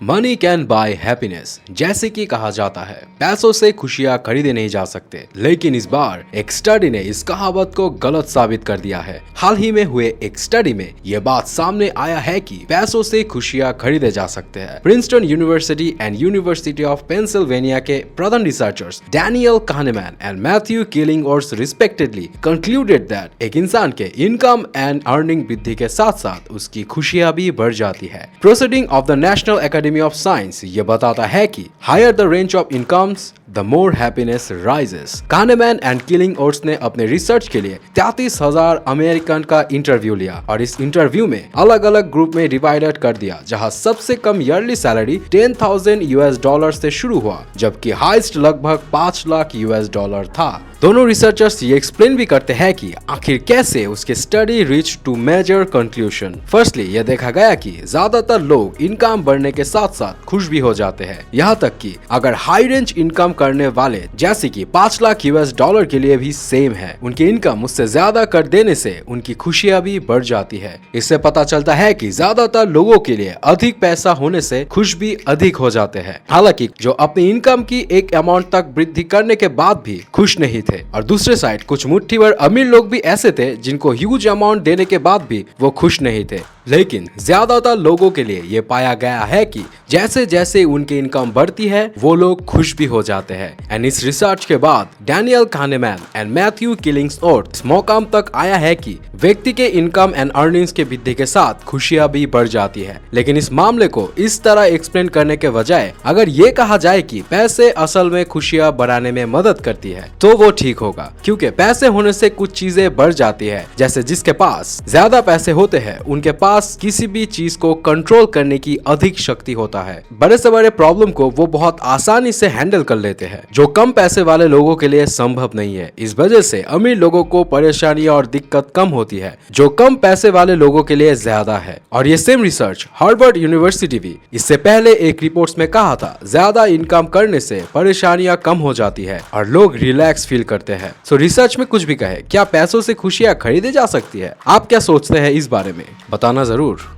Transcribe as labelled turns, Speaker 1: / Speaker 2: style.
Speaker 1: Money can buy happiness. जैसे कि कहा जाता है पैसों से खुशियां खरीदे नहीं जा सकते, लेकिन इस बार एक स्टडी ने इस कहावत को गलत साबित कर दिया है। हाल ही में हुए एक स्टडी में यह बात सामने आया है कि पैसों से खुशियां खरीदे जा सकते हैं। Princeton University and University of Pennsylvania के प्रधान researchers Daniel kahneman and Matthew Killingsworth respectively concluded that एक इंसान के इनकम एंड अर्निंग वृद्धि के साथ साथ उसकी खुशियां भी बढ़ जाती है। Proceeding of the National Academy of Science ये बताता है कि higher the range of incomes the more happiness rises. kahneman and Killingsworth ने अपने रिसर्च के लिए 33,000 अमेरिकन का इंटरव्यू लिया और इस इंटरव्यू में अलग अलग ग्रुप में डिवाइडेड कर दिया, जहां सबसे कम ईयरली सैलरी $10,000 से शुरू हुआ, जबकि हाईएस्ट लगभग $5 लाख था। दोनों रिसर्चर्स ये एक्सप्लेन भी करते हैं कि आखिर कैसे उसके study reach to major conclusion. Firstly ये देखा गया कि ज्यादातर लोग इनकम बढ़ने के साथ साथ खुश भी हो जाते हैं, यहाँ तक कि अगर हाई रेंज इनकम करने वाले जैसे कि $5 लाख के लिए भी सेम है, उनकी इनकम उससे ज्यादा कर देने से उनकी खुशियां भी बढ़ जाती है। इससे पता चलता है कि ज्यादातर लोगों के लिए अधिक पैसा होने से खुश भी अधिक हो जाते हैं, हालांकि जो अपनी इनकम की एक अमाउंट तक वृद्धि करने के बाद भी खुश नहीं थे। और दूसरे साइड कुछ मुट्ठी भर अमीर लोग भी ऐसे थे जिनको ह्यूज अमाउंट देने के बाद भी वो खुश नहीं थे। लेकिन ज्यादातर लोगों के लिए ये पाया गया है कि जैसे जैसे उनकी इनकम बढ़ती है वो लोग खुश भी हो जाते हैं। एंड इस रिसर्च के बाद डैनियल kahneman एंड मैथ्यू किलिंगवर्थ इस मकाम तक आया है कि व्यक्ति के इनकम एंड अर्निंग्स के वृद्धि के साथ खुशियां भी बढ़ जाती है। लेकिन इस मामले को इस तरह एक्सप्लेन करने के बजाय अगर ये कहा जाए कि पैसे असल में खुशियां बढ़ाने में मदद करती है तो वो ठीक होगा, क्योंकि पैसे होने से कुछ चीजें बढ़ जाती है। जैसे जिसके पास ज्यादा पैसे होते हैं उनके पास किसी भी चीज को कंट्रोल करने की अधिक शक्ति होता है। बड़े से बड़े प्रॉब्लम को वो बहुत आसानी से हैंडल कर लेते हैं, जो कम पैसे वाले लोगों के लिए संभव नहीं है। इस वजह से अमीर लोगों को परेशानी और दिक्कत कम होती है, जो कम पैसे वाले लोगों के लिए ज्यादा है। और ये सेम रिसर्च हार्वर्ड यूनिवर्सिटी भी इससे पहले एक रिपोर्ट में कहा था, ज्यादा इनकम करने से परेशानियां कम हो जाती है और लोग रिलैक्स फील करते हैं। सो रिसर्च में कुछ भी कहे, क्या पैसों से खुशियां खरीदी जा सकती है? आप क्या सोचते हैं इस बारे में? बताना जरूर।